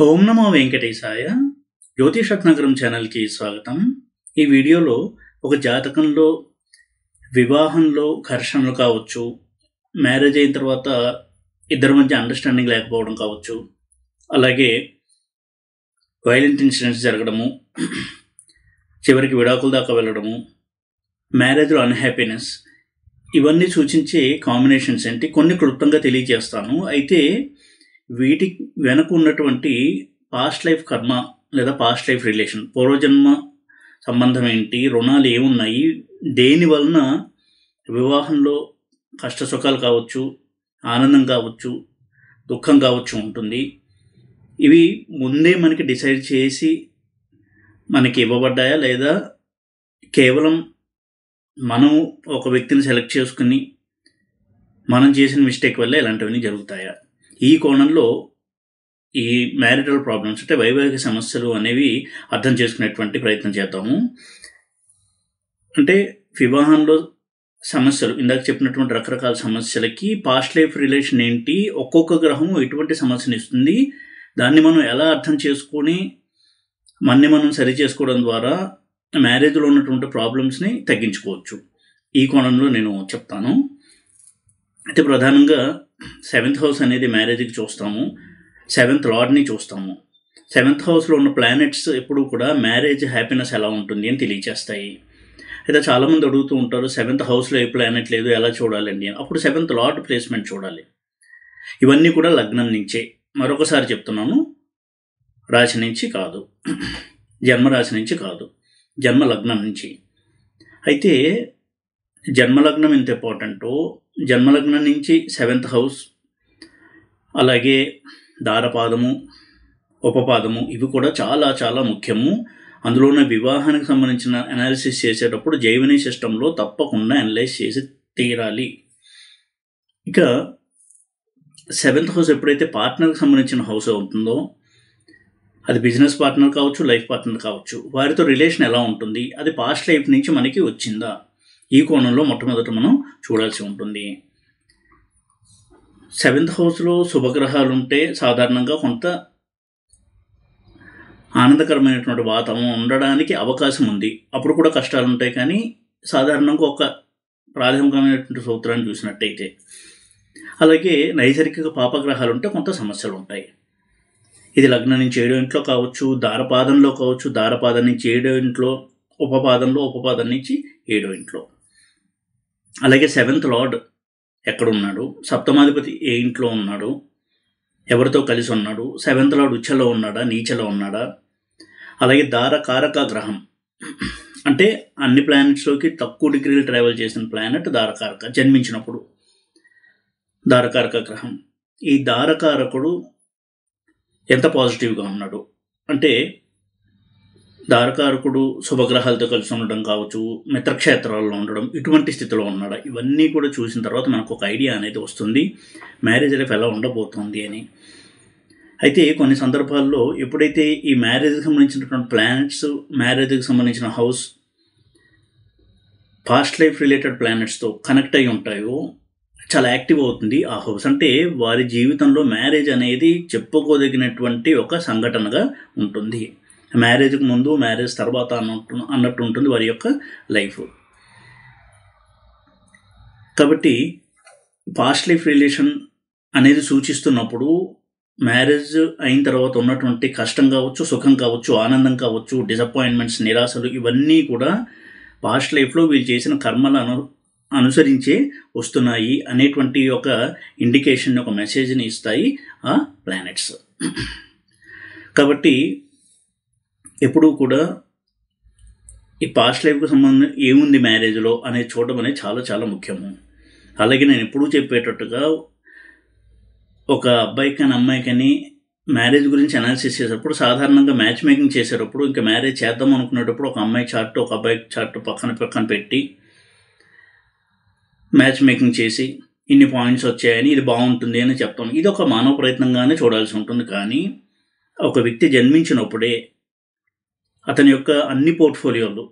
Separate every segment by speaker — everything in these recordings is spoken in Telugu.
Speaker 1: ఓం నమో వెంకటేశాయ. జ్యోతిషరత్నగరం ఛానల్కి స్వాగతం. ఈ వీడియోలో ఒక జాతకంలో వివాహంలో ఘర్షణలు కావచ్చు, మ్యారేజ్ అయిన తర్వాత ఇద్దరి మధ్య అండర్స్టాండింగ్ లేకపోవడం కావచ్చు, అలాగే వైలెంట్ ఇన్సిడెంట్స్ జరగడము, చివరికి విడాకుల దాకా వెళ్ళడము, మ్యారేజ్లో అన్హ్యాపీనెస్, ఇవన్నీ సూచించే కాంబినేషన్స్ ఏంటి కొన్ని క్లుప్తంగా తెలియజేస్తాను. అయితే వీటి వెనక ఉన్నటువంటి పాస్ట్ లైఫ్ కర్మ లేదా పాస్ట్ లైఫ్ రిలేషన్, పూర్వజన్మ సంబంధం ఏంటి, రుణాలు ఏమున్నాయి, దేని వలన వివాహంలో కష్ట సుఖాలు కావచ్చు, ఆనందం కావచ్చు, దుఃఖం కావచ్చు ఉంటుంది, ఇవి ముందే మనకి డిసైడ్ చేసి మనకి ఇవ్వబడ్డాయా లేదా కేవలం మనం ఒక వ్యక్తిని సెలెక్ట్ చేసుకుని మనం చేసిన మిస్టేక్ వల్ల ఇలాంటివన్నీ జరుగుతాయా? ఈ కోణంలో ఈ మ్యారిటల్ ప్రాబ్లమ్స్ అంటే వైవాహిక సమస్యలు అనేవి అర్థం చేసుకునేటువంటి ప్రయత్నం చేద్దాము. అంటే వివాహంలో సమస్యలు, ఇందాక చెప్పినటువంటి రకరకాల సమస్యలకి పాస్ట్ లైఫ్ రిలేషన్ ఏంటి, ఒక్కొక్క గ్రహం ఎటువంటి సమస్యను ఇస్తుంది, దాన్ని మనం ఎలా అర్థం చేసుకొని మనం సరి చేసుకోవడం ద్వారా మ్యారేజ్లో ఉన్నటువంటి ప్రాబ్లమ్స్ని తగ్గించుకోవచ్చు. ఈ కోణంలో నేను చెప్తాను. అయితే ప్రధానంగా 7th హౌస్ అనేది మ్యారేజ్కి చూస్తాము, 7th లార్డ్ని చూస్తాము. 7th హౌస్లో ఉన్న ప్లానెట్స్ ఎప్పుడు కూడా మ్యారేజ్ హ్యాపీనెస్ ఎలా ఉంటుంది అని తెలియజేస్తాయి. అయితే చాలామంది అడుగుతూ ఉంటారు, 7th హౌస్లో ఏ ప్లానెట్ లేదు ఎలా చూడాలండి అని. అప్పుడు 7th లార్డ్ ప్లేస్మెంట్ చూడాలి. ఇవన్నీ కూడా లగ్నం నుంచే. మరొకసారి చెప్తున్నాను, రాశి నుంచి కాదు, జన్మరాశి నుంచి కాదు, జన్మ లగ్నం నుంచి. అయితే జన్మలగ్నం ఎంత ఇంపార్టెంటో, జన్మలగ్నం నుంచి 7th హౌస్, అలాగే దారపాదము, ఉపపాదము, ఇవి కూడా చాలా చాలా ముఖ్యము. అందులోనే వివాహానికి సంబంధించిన అనాలిసిస్ చేసేటప్పుడు జైవని సిస్టంలో తప్పకుండా అనలైజ్ చేసి తీరాలి. ఇక 7th హౌస్ ఎప్పుడైతే పార్ట్నర్కి సంబంధించిన హౌస్ అవుతుందో, అది బిజినెస్ పార్ట్నర్ కావచ్చు, లైఫ్ పార్ట్నర్ కావచ్చు, వారితో రిలేషన్ ఎలా ఉంటుంది, అది పాస్ట్ లైఫ్ నుంచి మనకి వచ్చిందా, ఈ కోణంలో మొట్టమొదట మనం చూడాల్సి ఉంటుంది. 7th హౌస్లో శుభగ్రహాలు ఉంటే సాధారణంగా కొంత ఆనందకరమైనటువంటి వాతావరణం ఉండడానికి అవకాశం ఉంది. అప్పుడు కూడా కష్టాలు ఉంటాయి, కానీ సాధారణంగా ఒక ప్రాథమికమైనటువంటి సూత్రాన్ని చూసినట్టయితే. అలాగే నైసర్గిక పాపగ్రహాలు ఉంటే కొంత సమస్యలు ఉంటాయి. ఇది లగ్నం నుంచి 7వ ఇంట్లో కావచ్చు, దారపాదంలో కావచ్చు, దారపాదం నుంచి 7వ ఇంట్లో, ఉపపాదంలో, ఉపపాదం నుంచి 7వ ఇంట్లో. అలాగే 7th లార్డ్ ఎక్కడున్నాడు, సప్తమాధిపతి ఏ ఇంట్లో ఉన్నాడు, ఎవరితో కలిసి ఉన్నాడు, 7th లార్డ్ ఉచ్చలో ఉన్నాడా, నీచలో ఉన్నాడా. అలాగే దారకారక గ్రహం అంటే అన్ని ప్లానెట్స్లోకి తక్కువ డిగ్రీలు ట్రావెల్ చేసిన ప్లానెట్ దారకారక, జన్మించినప్పుడు దారకారక గ్రహం. ఈ దారకారకుడు ఎంత పాజిటివ్గా ఉన్నాడు అంటే, దారకారకుడు శుభగ్రహాలతో కలిసి ఉండడం కావచ్చు, మిత్రక్షేత్రాల్లో ఉండడం, ఇటువంటి స్థితిలో ఉన్నాడా, ఇవన్నీ కూడా చూసిన తర్వాత మనకు ఒక ఐడియా అనేది వస్తుంది మ్యారేజ్ లైఫ్ ఎలా ఉండబోతుంది అని. అయితే కొన్ని సందర్భాల్లో ఎప్పుడైతే ఈ మ్యారేజ్కి సంబంధించినటువంటి ప్లానెట్స్, మ్యారేజ్కి సంబంధించిన హౌస్ పాస్ట్ లైఫ్ రిలేటెడ్ ప్లానెట్స్తో కనెక్ట్ అయి ఉంటాయో చాలా యాక్టివ్ అవుతుంది ఆ హౌస్. అంటే వారి జీవితంలో మ్యారేజ్ అనేది చెప్పుకోదగినటువంటి ఒక సంఘటనగా ఉంటుంది. మ్యారేజ్కి ముందు, మ్యారేజ్ తర్వాత అన్నట్టు ఉంటుంది వారి యొక్క లైఫ్. కాబట్టి పాస్ట్ లైఫ్ రిలేషన్ అనేది సూచిస్తున్నప్పుడు మ్యారేజ్ అయిన తర్వాత ఉన్నటువంటి కష్టం కావచ్చు, సుఖం కావచ్చు, ఆనందం కావచ్చు, డిసప్పాయింట్మెంట్స్, నిరాశలు, ఇవన్నీ కూడా పాస్ట్ లైఫ్లో వీళ్ళు చేసిన కర్మలను అనుసరించే వస్తున్నాయి అనేటువంటి ఒక ఇండికేషన్, ఒక మెసేజ్ని ఇస్తాయి ఆ ప్లానెట్స్. కాబట్టి ఎప్పుడూ కూడా ఈ పాస్ట్ లైఫ్కి సంబంధం ఏముంది మ్యారేజ్లో అనేది చూడడం అనేది చాలా చాలా ముఖ్యము. అలాగే నేను ఎప్పుడూ చెప్పేటట్టుగా ఒక అబ్బాయికి కానీ అమ్మాయికి కానీ మ్యారేజ్ గురించి అనాలిసిస్ చేసేటప్పుడు, సాధారణంగా మ్యాచ్ మేకింగ్ చేసేటప్పుడు, ఇంకా మ్యారేజ్ చేద్దాం అనుకునేటప్పుడు ఒక అమ్మాయి చార్ట్, ఒక అబ్బాయి చార్ట్ పక్కన పెట్టి మ్యాచ్ మేకింగ్ చేసి ఇన్ని పాయింట్స్ వచ్చాయని ఇది బాగుంటుంది అని చెప్తాం. ఇది ఒక మానవ ప్రయత్నంగానే చూడాల్సి ఉంటుంది. కానీ ఒక వ్యక్తి జన్మించినప్పుడే అతని యొక్క అన్ని పోర్ట్ఫోలియోలు,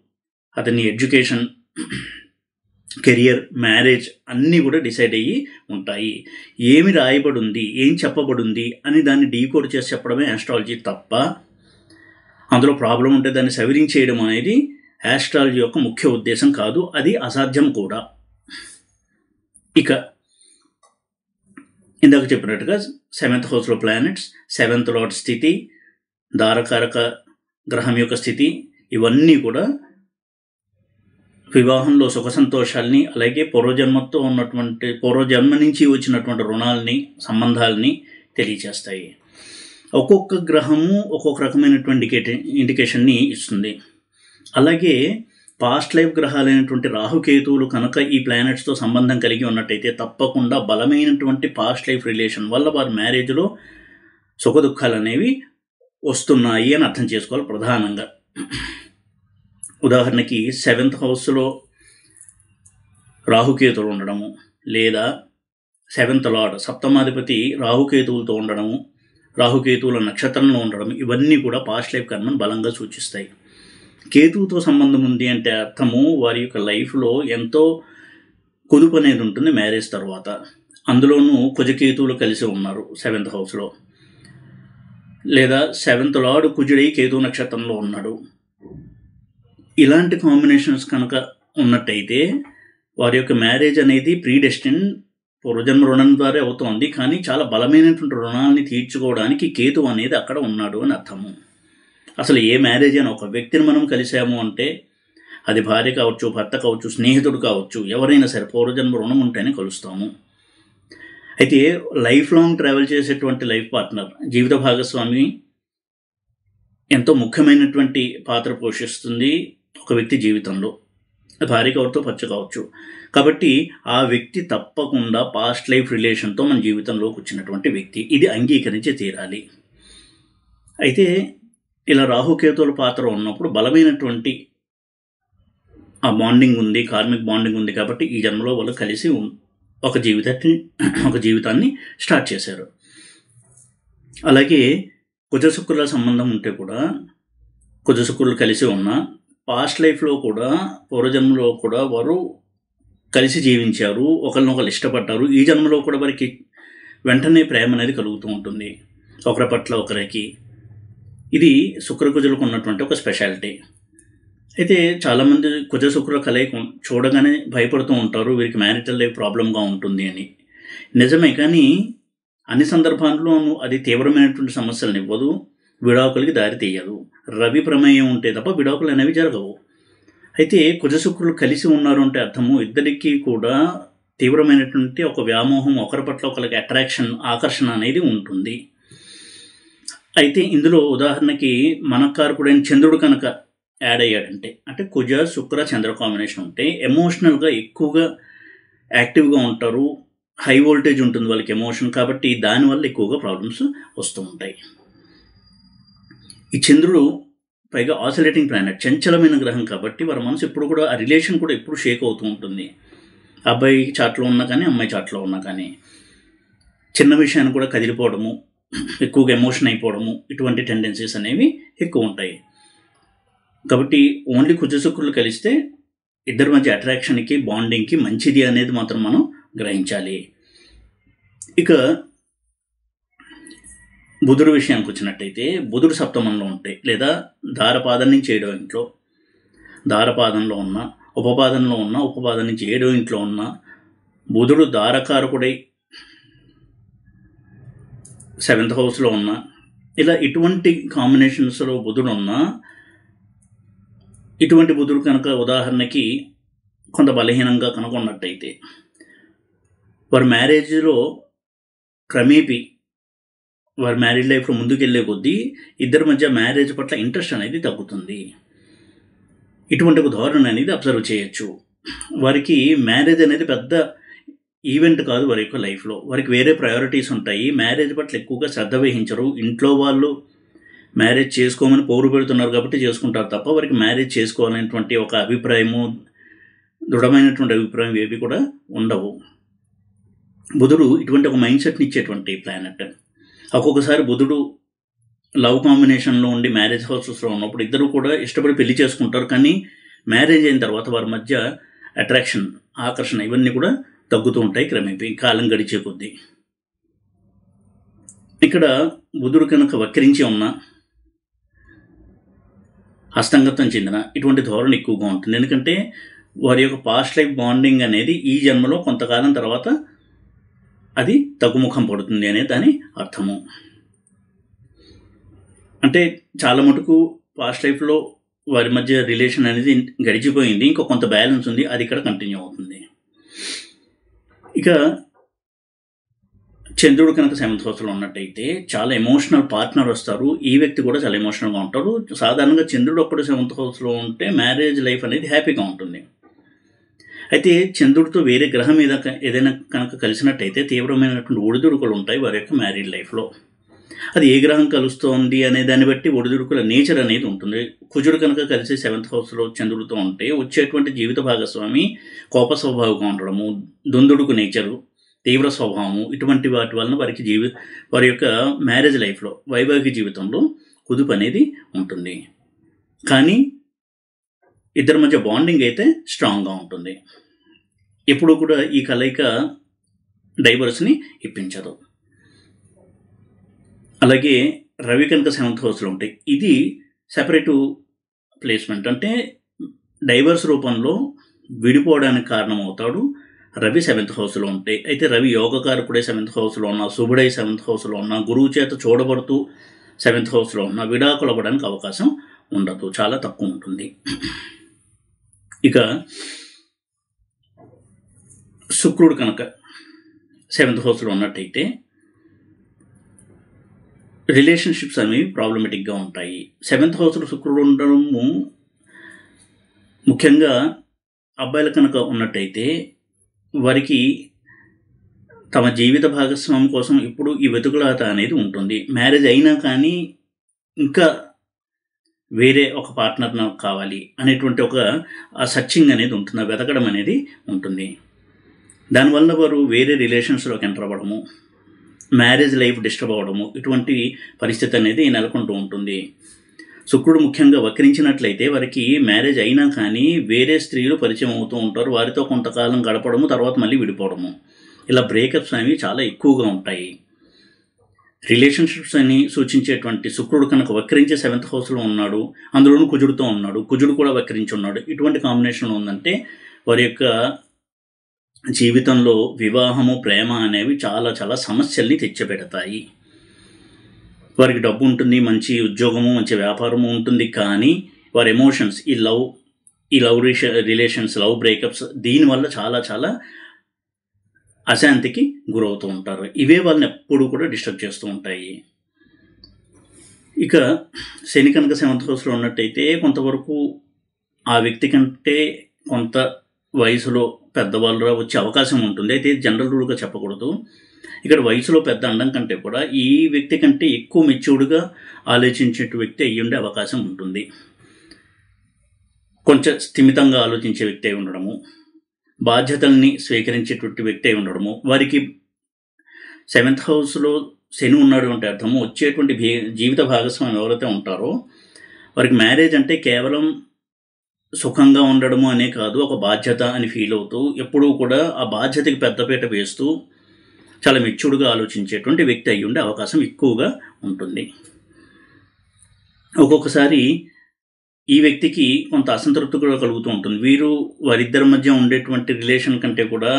Speaker 1: అతని ఎడ్యుకేషన్, కెరియర్, మ్యారేజ్ అన్నీ కూడా డిసైడ్ అయ్యి ఉంటాయి. ఏమి రాయబడి ఉంది, ఏం చెప్పబడి ఉంది అని దాన్ని డీకోడ్ చేసి చెప్పడమే ఆస్ట్రాలజీ తప్ప అందులో ప్రాబ్లం ఉంటే దాన్ని సవరించేయడం అనేది ఆస్ట్రాలజీ యొక్క ముఖ్య ఉద్దేశం కాదు. అది అసాధ్యం కూడా. ఇక ఇందాక చెప్పినట్టుగా 7th హౌస్లో ప్లానెట్స్, 7th లార్డ్ స్థితి, దారకారక గ్రహం యొక్క స్థితి, ఇవన్నీ కూడా వివాహంలో సుఖ సంతోషాల్ని, అలాగే పూర్వజన్మ నుంచి వచ్చినటువంటి రుణాలని, సంబంధాలని తెలియచేస్తాయి. ఒక్కొక్క గ్రహము ఒక్కొక్క రకమైనటువంటి ఇండికేషన్ని ఇస్తుంది. అలాగే పాస్ట్ లైఫ్ గ్రహాలైనటువంటి రాహుకేతువులు కనుక ఈ ప్లానెట్స్తో సంబంధం కలిగి ఉన్నట్టయితే తప్పకుండా బలమైనటువంటి పాస్ట్ లైఫ్ రిలేషన్ వల్ల వారి మ్యారేజ్లో సుఖ దుఃఖాలు అనేవి వస్తున్నాయి అని అర్థం చేసుకోవాలి ప్రధానంగా. ఉదాహరణకి 7th హౌస్లో రాహుకేతువులు ఉండడము, లేదా 7th లార్డ్ సప్తమాధిపతి రాహుకేతువులతో ఉండడము, రాహుకేతువుల నక్షత్రంలో ఉండడం, ఇవన్నీ కూడా పాస్ట్ లైఫ్ కర్మను బలంగా సూచిస్తాయి. కేతువుతో సంబంధం ఉంది అంటే అర్థము వారి యొక్క లైఫ్లో ఎంతో కుదుపు అనేది ఉంటుంది మ్యారేజ్ తర్వాత. అందులోనూ కుజకేతువులు కలిసి ఉన్నారు 7th హౌస్లో, లేదా 7th లార్డ్ కుజుడై కేతు నక్షత్రంలో ఉన్నాడు. ఇలాంటి కాంబినేషన్స్ కనుక ఉన్నట్టయితే వారి యొక్క మ్యారేజ్ అనేది ప్రీడెస్టిన్, పూర్వజన్మ రుణం ద్వారా అవుతోంది. కానీ చాలా బలమైనటువంటి రుణాలని తీర్చుకోవడానికి కేతు అనేది అక్కడ ఉన్నాడు అని అర్థము. అసలు ఏ మ్యారేజ్ అయినా ఒక వ్యక్తిని మనం కలిసాము అంటే అది భార్య కావచ్చు, భర్త కావచ్చు, స్నేహితుడు కావచ్చు, ఎవరైనా సరే పూర్వజన్మ రుణం ఉంటేనే కలుస్తాము. అయితే లైఫ్ లాంగ్ ట్రావెల్ చేసేటువంటి లైఫ్ పార్ట్నర్, జీవిత భాగస్వామి ఎంతో ముఖ్యమైనటువంటి పాత్ర పోషిస్తుంది ఒక వ్యక్తి జీవితంలో. భార్య కావచ్చు, భర్త కావచ్చు. కాబట్టి ఆ వ్యక్తి తప్పకుండా పాస్ట్ లైఫ్ రిలేషన్తో మన జీవితంలోకి వచ్చినటువంటి వ్యక్తి, ఇది అంగీకరించి తీరాలి. అయితే ఇలా రాహుకేతువుల పాత్ర ఉన్నప్పుడు బలమైనటువంటి ఆ బాండింగ్ ఉంది, కార్మిక్ బాండింగ్ ఉంది. కాబట్టి ఈ జన్మలో వాళ్ళు కలిసి ఒక జీవితాన్ని స్టార్ట్ చేశారు. అలాగే కుజశుక్రుల సంబంధం ఉంటే కూడా, కుజశుక్రులు కలిసి ఉన్న పాస్ట్ లైఫ్లో కూడా, పూర్వజన్మలో కూడా వారు కలిసి జీవించారు, ఒకరినొకరు ఇష్టపడ్డారు. ఈ జన్మలో కూడా వారికి వెంటనే ప్రేమ అనేది కలుగుతూ ఉంటుంది ఒకరి పట్ల ఒకరికి. ఇది శుక్రకుజులకు ఉన్నటువంటి ఒక స్పెషాలిటీ. అయితే చాలామంది కుజ శుక్ర కలయిక చూడగానే భయపడుతూ ఉంటారు, వీరికి మ్యారిటల్ లైఫ్ ప్రాబ్లంగా ఉంటుంది అని. నిజమే, కానీ అన్ని సందర్భాల్లోనూ అది తీవ్రమైనటువంటి సమస్యలను ఇవ్వదు, విడాకులకి దారి తీయదు. రవి ప్రమేయం ఉంటే తప్ప విడాకులు అనేవి జరగవు. అయితే కుజ శుక్రులు కలిసి ఉన్నారు అంటే అర్థము ఇద్దరికీ కూడా తీవ్రమైనటువంటి ఒక వ్యామోహం, ఒకరి పట్ల ఒకరికి అట్రాక్షన్, ఆకర్షణ అనేది ఉంటుంది. అయితే ఇందులో ఉదాహరణకి మనకారకుడైన చంద్రుడు కనుక యాడ్ అయ్యాడంటే, అంటే కుజ శుక్ర చంద్ర కాంబినేషన్ ఉంటే ఎమోషనల్గా ఎక్కువగా యాక్టివ్గా ఉంటారు, హై వోల్టేజ్ ఉంటుంది వాళ్ళకి ఎమోషన్. కాబట్టి దానివల్ల ఎక్కువగా ప్రాబ్లమ్స్ వస్తూ ఉంటాయి. ఈ చంద్రుడు పైగా ఆసిలేటింగ్ ప్లానెట్, చంచలమైన గ్రహం. కాబట్టి వారి మనసు ఎప్పుడు కూడా, ఆ రిలేషన్ కూడా ఎప్పుడు షేక్ అవుతూ ఉంటుంది. అబ్బాయి చాట్లో ఉన్నా కానీ, అమ్మాయి చాట్లో ఉన్నా కానీ, చిన్న విషయాన్ని కూడా కదిలిపోవడము, ఎక్కువగా ఎమోషన్ అయిపోవడము, ఇటువంటి టెండెన్సీస్ అనేవి ఎక్కువ ఉంటాయి. కాబట్టి ఓన్లీ కుజశుక్రులు కలిస్తే ఇద్దరి మధ్య అట్రాక్షన్కి, బాండింగ్కి మంచిది అనేది మాత్రం మనం గ్రహించాలి. ఇక బుధుడు విషయానికి వచ్చినట్టయితే, బుధుడు సప్తమంలో ఉంటే, లేదా దారపాదం నుంచి 7వ ఇంట్లో, దారపాదంలో ఉన్న, ఉపపాదంలో ఉన్న, ఉపపాదం నుంచి 7వ ఇంట్లో ఉన్న బుధుడు దారకారకుడై 7th హౌస్లో ఉన్న, ఇలా ఇటువంటి కాంబినేషన్స్లో బుధుడు ఉన్న, ఇటువంటి బుధుడు కనుక ఉదాహరణకి కొంత బలహీనంగా కనుక ఉన్నట్టయితే వారి మ్యారేజ్లో క్రమేపీ వారి మ్యారేజ్ లైఫ్లో ముందుకెళ్లే కొద్దీ ఇద్దరి మధ్య మ్యారేజ్ పట్ల ఇంట్రెస్ట్ అనేది తగ్గుతుంది. ఇటువంటి ఒక ధోరణి అనేది అబ్జర్వ్ చేయొచ్చు. వారికి మ్యారేజ్ అనేది పెద్ద ఈవెంట్ కాదు వారి యొక్క లైఫ్లో. వారికి వేరే ప్రయారిటీస్ ఉంటాయి. మ్యారేజ్ పట్ల ఎక్కువగా శ్రద్ధ వహించరు. ఇంట్లో వాళ్ళు మ్యారేజ్ చేసుకోమని పౌరు పెడుతున్నారు కాబట్టి చేసుకుంటారు తప్ప వారికి మ్యారేజ్ చేసుకోవాలనేటువంటి ఒక అభిప్రాయము, దృఢమైనటువంటి అభిప్రాయం ఏవి కూడా ఉండవు. బుధుడు ఇటువంటి ఒక మైండ్ సెట్ని ఇచ్చేటువంటి ప్లానెట్. ఒక్కొక్కసారి బుధుడు లవ్ కాంబినేషన్లో ఉండి మ్యారేజ్ హౌసెస్లో ఉన్నప్పుడు ఇద్దరు కూడా ఇష్టపడి పెళ్లి చేసుకుంటారు. కానీ మ్యారేజ్ అయిన తర్వాత వారి మధ్య అట్రాక్షన్, ఆకర్షణ ఇవన్నీ కూడా తగ్గుతూ ఉంటాయి క్రమేపీ కాలం గడిచే కొద్దీ. ఇక్కడ బుధుడు కనుక వక్రించి ఉన్న, హస్తంగతం చెందిన ఇటువంటి ధోరణి ఎక్కువగా ఉంటుంది. ఎందుకంటే వారి యొక్క పాస్ట్ లైఫ్ బాండింగ్ అనేది ఈ జన్మలో కొంతకాలం తర్వాత అది తగ్గుముఖం పడుతుంది అనే దాని అర్థము. అంటే చాలా మటుకు పాస్ట్ లైఫ్లో వారి మధ్య రిలేషన్ అనేది గడిచిపోయింది, ఇంకో కొంత బ్యాలెన్స్ ఉంది, అది ఇక్కడ కంటిన్యూ అవుతుంది. ఇక చంద్రుడు కనుక 7th హౌస్లో ఉన్నట్టయితే చాలా ఎమోషనల్ పార్ట్నర్ వస్తారు. ఈ వ్యక్తి కూడా చాలా ఎమోషనల్గా ఉంటారు. సాధారణంగా చంద్రుడు ఒక్కడు 7th హౌస్లో ఉంటే మ్యారేజ్ లైఫ్ అనేది హ్యాపీగా ఉంటుంది. అయితే చంద్రుడితో వేరే గ్రహం మీద ఏదైనా కనుక కలిసినట్టయితే తీవ్రమైనటువంటి ఒడిదుడుకులు ఉంటాయి వారి యొక్క మ్యారీడ్ లైఫ్లో. అది ఏ గ్రహం కలుస్తోంది అనే దాన్ని బట్టి ఒడిదుడుకుల నేచర్ అనేది ఉంటుంది. కుజుడు కనుక కలిసి 7th హౌస్లో చంద్రుడితో ఉంటే వచ్చేటువంటి జీవిత భాగస్వామి కోప స్వభావంగా ఉండడము, దొందుడుకు నేచరు, తీవ్ర స్వభావము, ఇటువంటి వాటి వలన వారి యొక్క మ్యారేజ్ లైఫ్లో, వైవాహిక జీవితంలో కుదుపు అనేది ఉంటుంది. కానీ ఇద్దరి మధ్య బాండింగ్ అయితే స్ట్రాంగ్గా ఉంటుంది. ఎప్పుడు కూడా ఈ కలయిక డైవర్స్ని ఇప్పించదు. అలాగే రవి కనుక 7th హౌస్లో ఉంటాయి, ఇది సెపరేటు ప్లేస్మెంట్. అంటే డైవర్స్ రూపంలో విడిపోవడానికి కారణమవుతాడు రవి 7th హౌస్లో ఉంటే. అయితే రవి యోగకారకుడే 7th హౌస్లో ఉన్నా, శుభుడై 7th హౌస్లో ఉన్నా, గురువు చేత చూడబడుతూ 7th హౌస్లో ఉన్నా విడాకులు అవ్వడానికి అవకాశం ఉండదు, చాలా తక్కువ ఉంటుంది. ఇక శుక్రుడు కనుక 7th హౌస్లో ఉన్నట్టయితే రిలేషన్షిప్స్ అనేవి ప్రాబ్లమెటిక్గా ఉంటాయి. 7th హౌస్లో శుక్రుడు ఉండడము ముఖ్యంగా అబ్బాయిల కనుక ఉన్నట్టయితే వారికి తమ జీవిత భాగస్వామి కోసం ఇప్పుడు ఈ వెతుకులాట అనేది ఉంటుంది. మ్యారేజ్ అయినా కానీ ఇంకా వేరే ఒక పార్ట్నర్ నాకు కావాలి అనేటువంటి ఒక సర్చింగ్ అనేది ఉంటుంది, వెతకడం అనేది ఉంటుంది. దానివల్ల వారు వేరే రిలేషన్స్లోకి ఎంటర్ అవ్వడము, మ్యారేజ్ లైఫ్ డిస్టర్బ్ అవ్వడము, ఇటువంటి పరిస్థితి అనేది నెలకొంటూ ఉంటుంది. శుక్రుడు ముఖ్యంగా వక్రించినట్లయితే వారికి మ్యారేజ్ అయినా కానీ వేరే స్త్రీలు పరిచయం అవుతూ ఉంటారు, వారితో కొంతకాలం గడపడము, తర్వాత మళ్ళీ విడిపోవడము, ఇలా బ్రేకప్స్ అనేవి చాలా ఎక్కువగా ఉంటాయి. రిలేషన్షిప్స్ అని సూచించేటువంటి శుక్రుడు కనుక వక్రించి 7th హౌస్లో ఉన్నాడు, అందులోనూ కుజుడితో ఉన్నాడు, కుజుడు కూడా వక్రించి ఉన్నాడు, ఇటువంటి కాంబినేషన్ ఉందంటే వారి యొక్క జీవితంలో వివాహము, ప్రేమ అనేవి చాలా చాలా సమస్యల్ని తెచ్చిపెడతాయి. వారికి డబ్బు ఉంటుంది, మంచి ఉద్యోగము, మంచి వ్యాపారము ఉంటుంది, కానీ వారి ఎమోషన్స్, ఈ లవ్ రిలేషన్స్, లవ్ బ్రేకప్స్, దీనివల్ల చాలా చాలా అశాంతికి గురవుతూ ఉంటారు. ఇవే వాళ్ళని ఎప్పుడూ కూడా డిస్టర్బ్ చేస్తూ ఉంటాయి. ఇక శని కనుక 7th హౌస్లో ఉన్నట్టయితే కొంతవరకు ఆ వ్యక్తి కంటే కొంత వయసులో పెద్దవాళ్ళు వచ్చే అవకాశం ఉంటుంది. అయితే జనరల్ రూల్గా చెప్పకూడదు. ఇక్కడ వయసులో పెద్ద అనడం కంటే కూడా ఈ వ్యక్తి కంటే ఎక్కువ మెచ్యూర్డ్గా ఆలోచించే వ్యక్తి అయ్యి ఉండే అవకాశం ఉంటుంది. కొంచెం స్థిమితంగా ఆలోచించే వ్యక్తి అయి ఉండడము, బాధ్యతల్ని స్వీకరించేటువంటి వ్యక్తి అయి ఉండడము. వారికి 7th హౌస్లో శని ఉన్నాడు అంటే అర్థము వచ్చేటువంటి జీవిత భాగస్వామి ఎవరైతే ఉంటారో వారికి మ్యారేజ్ అంటే కేవలం సుఖంగా ఉండడము అనే కాదు, ఒక బాధ్యత అని ఫీల్ అవుతూ ఎప్పుడూ కూడా ఆ బాధ్యతకి పెద్దపీట వేస్తూ చాలా మెచ్యూర్డ్గా ఆలోచించేటువంటి వ్యక్తి అయి ఉండే అవకాశం ఎక్కువగా ఉంటుంది. ఒక్కొక్కసారి ఈ వ్యక్తికి కొంత అసంతృప్తి కూడా కలుగుతూ ఉంటుంది. వారిద్దరి మధ్య ఉండేటువంటి రిలేషన్ కంటే కూడా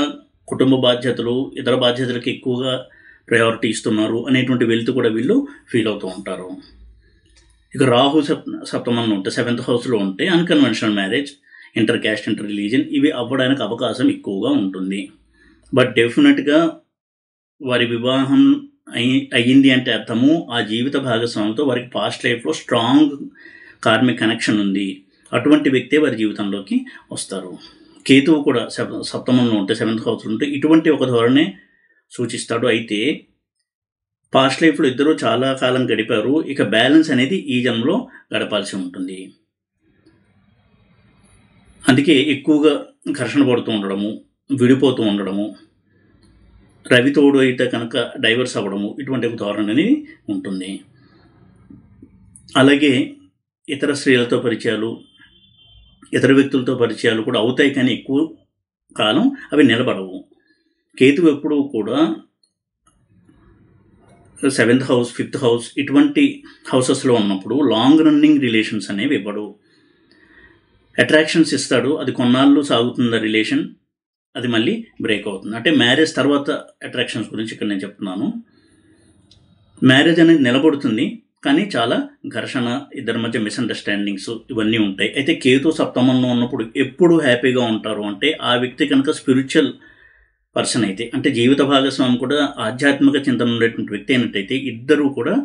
Speaker 1: కుటుంబ బాధ్యతలు, ఇతర బాధ్యతలకు ఎక్కువగా ప్రయారిటీ ఇస్తున్నారు అనేటువంటి వెళ్తూ కూడా వీళ్ళు ఫీల్ అవుతూ ఉంటారు. ఇక రాహు సప్తమంలో ఉంటే 7th హౌస్లో ఉంటే unconventional marriage, inter caste, inter religion ఇవి అవ్వడానికి అవకాశం ఎక్కువగా ఉంటుంది. బట్ డెఫినెట్గా వారి వివాహం అయ్యింది అంటే అర్థము ఆ జీవిత భాగస్వామితో వారికి పాస్ట్ లైఫ్లో స్ట్రాంగ్ కార్మిక్ కనెక్షన్ ఉంది, అటువంటి వ్యక్తే వారి జీవితంలోకి వస్తారు. కేతువు కూడా సప్తమంలో ఉంటే 7th హౌస్లో ఉంటే ఇటువంటి ఒక ధోరణే సూచిస్తాడు. అయితే పాస్ట్ లైఫ్లో ఇద్దరు చాలా కాలం గడిపారు, ఇక బ్యాలెన్స్ అనేది ఈ జన్మలో గడపాల్సి ఉంటుంది. అందుకే ఎక్కువగా ఘర్షణ పడుతూ ఉండడము, విడిపోతూ ఉండడము, రవితోడు అయితే కనుక డైవర్స్ అవ్వడము, ఇటువంటి ఒక ధోరణి అనేది ఉంటుంది. అలాగే ఇతర స్త్రీలతో పరిచయాలు, ఇతర వ్యక్తులతో పరిచయాలు కూడా అవుతాయి, కానీ ఎక్కువ కాలం అవి నిలబడవు. కేతువు ఎప్పుడూ కూడా 7th హౌస్, 5th హౌస్ ఇటువంటి హౌసెస్లో ఉన్నప్పుడు లాంగ్ రన్నింగ్ రిలేషన్స్ అనేవి ఇవ్వడు. అట్రాక్షన్స్ ఇస్తాడు, అది కొన్నాళ్ళు సాగుతుంది రిలేషన్, అది మళ్ళీ బ్రేక్ అవుతుంది. అంటే మ్యారేజ్ తర్వాత అట్రాక్షన్స్ గురించి ఇక్కడ నేను చెప్తున్నాను. మ్యారేజ్ అనేది నిలబడుతుంది, కానీ చాలా ఘర్షణ, ఇద్దరి మధ్య మిస్అండర్స్టాండింగ్స్ ఇవన్నీ ఉంటాయి. అయితే కేతు సప్తమంలో ఉన్నప్పుడు ఎప్పుడు హ్యాపీగా ఉంటారు అంటే ఆ వ్యక్తి కనుక స్పిరిచువల్ పర్సన్ అయితే, అంటే జీవిత భాగస్వామి కూడా ఆధ్యాత్మిక చింతన ఉండేటువంటి వ్యక్తి అయినట్టయితే ఇద్దరూ కూడా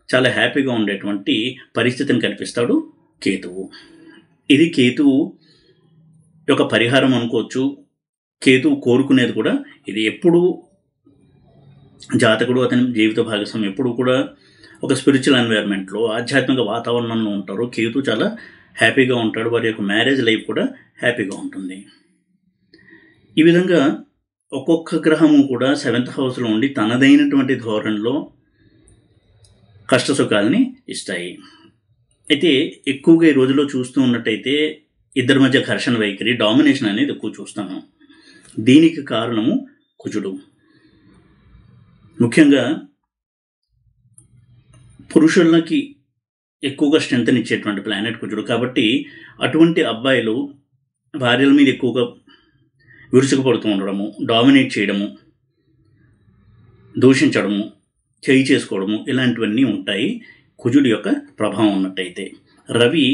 Speaker 1: చాలా హ్యాపీగా ఉండేటువంటి పరిస్థితిని కల్పిస్తాడు కేతువు. ఇది కేతువు యొక్క పరిహారం అనుకోవచ్చు. కేతువు కోరుకునేది కూడా ఇది. ఎప్పుడు జాతకుడు, అతని జీవిత భాగస్వామి ఎప్పుడు కూడా ఒక స్పిరిచువల్ ఎన్వైర్న్మెంట్లో, ఆధ్యాత్మిక వాతావరణంలో ఉంటారు. కేతు చాలా హ్యాపీగా ఉంటాడు, వారి యొక్క మ్యారేజ్ లైఫ్ కూడా హ్యాపీగా ఉంటుంది. ఈ విధంగా ఒక్కొక్క గ్రహము కూడా 7th హౌస్లో ఉండి తనదైనటువంటి ధోరణిలో కష్టసుఖాలని ఇస్తాయి. అయితే ఎక్కువగా ఈ రోజుల్లో చూస్తూ ఉన్నట్టయితే ఇద్దరి మధ్య ఘర్షణ వైఖరి, డామినేషన్ అనేది ఎక్కువ చూస్తాను. దీనికి కారణము కుజుడు. ముఖ్యంగా పురుషులకి ఎక్కువగా స్ట్రెంగ్త్ ఇచ్చేటువంటి ప్లానెట్ కుజుడు. కాబట్టి అటువంటి అబ్బాయిలు భార్యల మీద ఎక్కువగా విరుచుకుపడుతూ ఉండడము, డామినేట్ చేయడము, దూషించడము, చేయి చేసుకోవడము ఇలాంటివన్నీ ఉంటాయి కుజుడి యొక్క ప్రభావం ఉన్నట్టయితే. రవి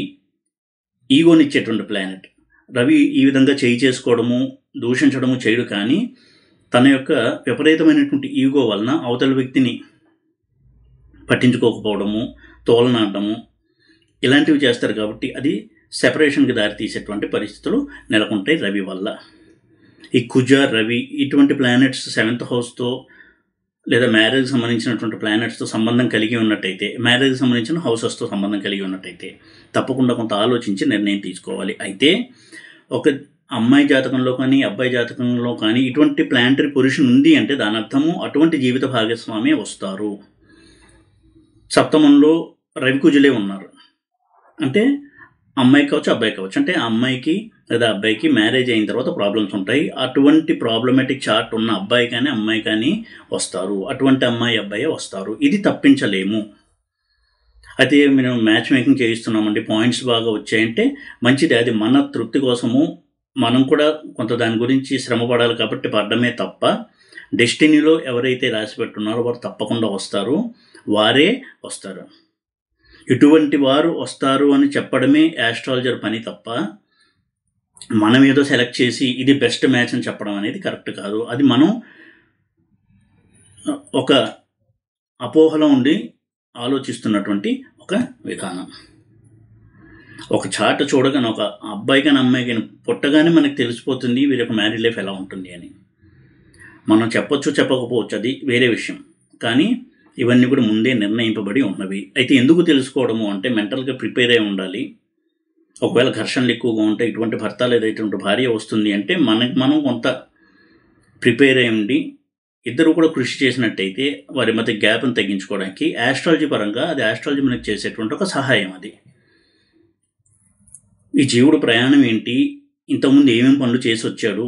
Speaker 1: ఈగోనిచ్చేటువంటి ప్లానెట్. రవి ఈ విధంగా చేయి చేసుకోవడము, దూషించడము చేయడు, కానీ తన యొక్క విపరీతమైనటువంటి ఈగో వలన అవతల వ్యక్తిని పట్టించుకోకపోవడము, తోలనాడము ఇలాంటివి చేస్తారు. కాబట్టి అది సెపరేషన్కి దారితీసేటువంటి పరిస్థితులు నెలకొంటాయి రవి వల్ల. ఈ కుజ, రవి ఇటువంటి ప్లానెట్స్ 7th హౌస్తో లేదా మ్యారేజ్కి సంబంధించినటువంటి ప్లానెట్స్తో సంబంధం కలిగి ఉన్నట్టయితే, మ్యారేజ్కి సంబంధించిన హౌసెస్తో సంబంధం కలిగి ఉన్నట్టయితే తప్పకుండా కొంత ఆలోచించి నిర్ణయం తీసుకోవాలి. అయితే ఒక అమ్మాయి జాతకంలో కానీ అబ్బాయి జాతకంలో కానీ ఇటువంటి ప్లానటరీ పొజిషన్ ఉంది అంటే దాని అర్థము అటువంటి జీవిత భాగస్వామి వస్తారు. సప్తమంలో రవి కుజులే ఉన్నారు అంటే అమ్మాయి కావచ్చు, అబ్బాయి కావచ్చు, అంటే ఆ అమ్మాయికి లేదా అబ్బాయికి మ్యారేజ్ అయిన తర్వాత ప్రాబ్లమ్స్ ఉంటాయి. అటువంటి ప్రాబ్లమాటిక్ చార్ట్ ఉన్న అబ్బాయి కానీ అమ్మాయి కానీ వస్తారు, అటువంటి అమ్మాయి అబ్బాయి వస్తారు. ఇది తప్పించలేము. అయితే మేము మ్యాచ్ మేకింగ్ చేయిస్తున్నామండి, పాయింట్స్ బాగా వచ్చాయంటే మంచిది. అది మన తృప్తి కోసము మనం కూడా కొంత దాని గురించి శ్రమ పడాలి కాబట్టి పడడమే తప్ప, డెస్టినీలో ఎవరైతే రాసి పెట్టున్నారో వారు తప్పకుండా వస్తారు, వారే వస్తారు. ఇటువంటి వారు వస్తారు అని చెప్పడమే యాస్ట్రాలజర్ పని తప్ప మనం ఏదో సెలెక్ట్ చేసి ఇది బెస్ట్ మ్యాచ్ అని చెప్పడం అనేది కరెక్ట్ కాదు. అది మనం ఒక అపోహలో ఉండి ఆలోచిస్తున్నటువంటి ఒక విధానం. ఒక చార్ట్ చూడగానే ఒక అబ్బాయి కానీ అమ్మాయి కానీ పుట్టగానే మనకు తెలిసిపోతుంది వీరి యొక్క మ్యారీడ్ లైఫ్ ఎలా ఉంటుంది అని. మనం చెప్పొచ్చు చెప్పకపోవచ్చు, అది వేరే విషయం. కానీ ఇవన్నీ కూడా ముందే నిర్ణయింపబడి ఉన్నవి. అయితే ఎందుకు తెలుసుకోవడము అంటే మెంటల్గా ప్రిపేర్ అయి ఉండాలి. ఒకవేళ ఘర్షణలు ఎక్కువగా ఉంటే ఇటువంటి భర్త లేదా ఇటువంటి భార్య వస్తుంది అంటే మనం కొంత ప్రిపేర్ అయి ఉండి ఇద్దరు కూడా కృషి చేసినట్టయితే వారి మధ్య గ్యాప్ని తగ్గించుకోవడానికి యాస్ట్రాలజీ పరంగా అది యాస్ట్రాలజీ మనకు చేసేటువంటి ఒక సహాయం. అది ఈ జీవుడు ప్రయాణం ఏంటి, ఇంతకుముందు ఏమేమి పనులు చేసి వచ్చాడు,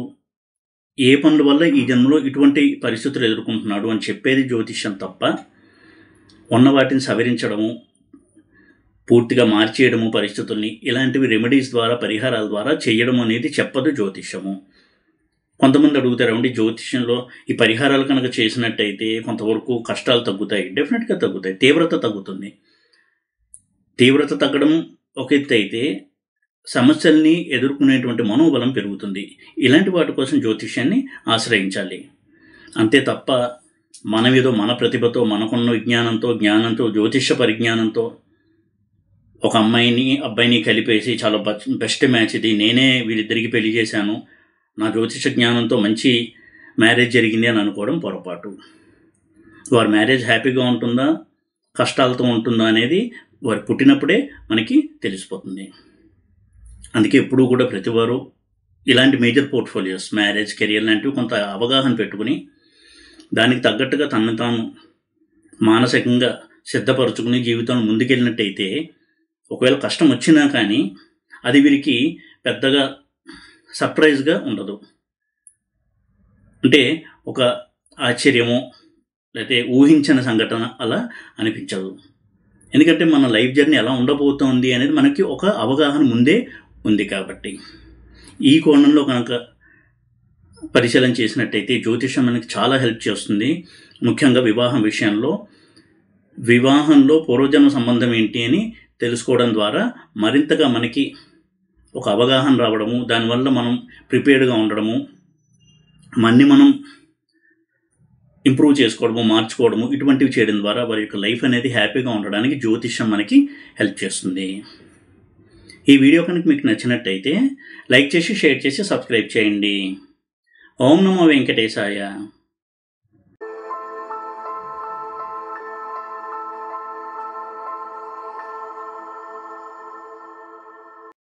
Speaker 1: ఏ పనుల వల్ల ఈ జన్మలో ఇటువంటి పరిస్థితులు ఎదుర్కొంటున్నాడు అని చెప్పేది జ్యోతిష్యం తప్ప ఉన్న వాటిని సవరించడము, పూర్తిగా మార్చేయడము పరిస్థితుల్ని, ఇలాంటివి రెమెడీస్ ద్వారా పరిహారాల ద్వారా చేయడం అనేది చెప్పదు జ్యోతిష్యము. కొంతమంది అడుగుతారండి, జ్యోతిష్యంలో ఈ పరిహారాలు కనుక చేసినట్టయితే కొంతవరకు కష్టాలు తగ్గుతాయి. డెఫినెట్గా తగ్గుతాయి, తీవ్రత తగ్గుతుంది. తీవ్రత తగ్గడం ఒక ఎత్తు అయితే సమస్యల్ని ఎదుర్కొనేటువంటి మనోబలం పెరుగుతుంది. ఇలాంటి వాటి కోసం జ్యోతిష్యాన్ని ఆశ్రయించాలి. అంతే తప్ప మనమేదో మన ప్రతిభతో, మనకున్న జ్ఞానంతో జ్యోతిష్య పరిజ్ఞానంతో ఒక అమ్మాయిని అబ్బాయిని కలిపేసి చాలా బెస్ట్ మ్యాచ్ ఇది, నేనే వీళ్ళిద్దరికి పెళ్లి చేశాను, నా జ్యోతిష జ్ఞానంతో మంచి మ్యారేజ్ జరిగింది అని అనుకోవడం పొరపాటు. వారి మ్యారేజ్ హ్యాపీగా ఉంటుందా కష్టాలతో ఉంటుందా అనేది వారు పుట్టినప్పుడే మనకి తెలిసిపోతుంది. అందుకే ఎప్పుడూ కూడా ప్రతివారు ఇలాంటి మేజర్ పోర్ట్ఫోలియోస్, మ్యారేజ్, కెరియర్ లాంటివి కొంత అవగాహన పెట్టుకుని దానికి తగ్గట్టుగా తనను తాను మానసికంగా సిద్ధపరచుకుని జీవితంలో ముందుకెళ్ళినట్టయితే ఒకవేళ కష్టం వచ్చినా కానీ అది వీరికి పెద్దగా సర్ప్రైజ్గా ఉండదు. అంటే ఒక ఆశ్చర్యమో లేకపోతే ఊహించని సంఘటన అలా అనిపించదు. ఎందుకంటే మన లైఫ్ జర్నీ ఎలా ఉండబోతోంది అనేది మనకి ఒక అవగాహన ముందే ఉంది కాబట్టి. ఈ కోణంలో కనుక పరిశీలన చేసినట్టయితే జ్యోతిషం మనకి చాలా హెల్ప్ చేస్తుంది. ముఖ్యంగా వివాహం విషయంలో. వివాహంలో పూర్వజన్మ సంబంధం ఏంటి అని తెలుసుకోవడం ద్వారా మరింతగా మనకి ఒక అవగాహన రావడము, దానివల్ల మనం ప్రిపేర్డ్గా ఉండడము, మనం ఇంప్రూవ్ చేసుకోవడము, మార్చుకోవడము, ఇటువంటివి చేయడం ద్వారా వారి యొక్క లైఫ్ అనేది హ్యాపీగా ఉండడానికి జ్యోతిషం మనకి హెల్ప్ చేస్తుంది. ఈ వీడియో కనుక మీకు నచ్చినట్టయితే లైక్ చేసి, షేర్ చేసి, సబ్స్క్రైబ్ చేయండి. ఓం నమో వెంకటేశాయ.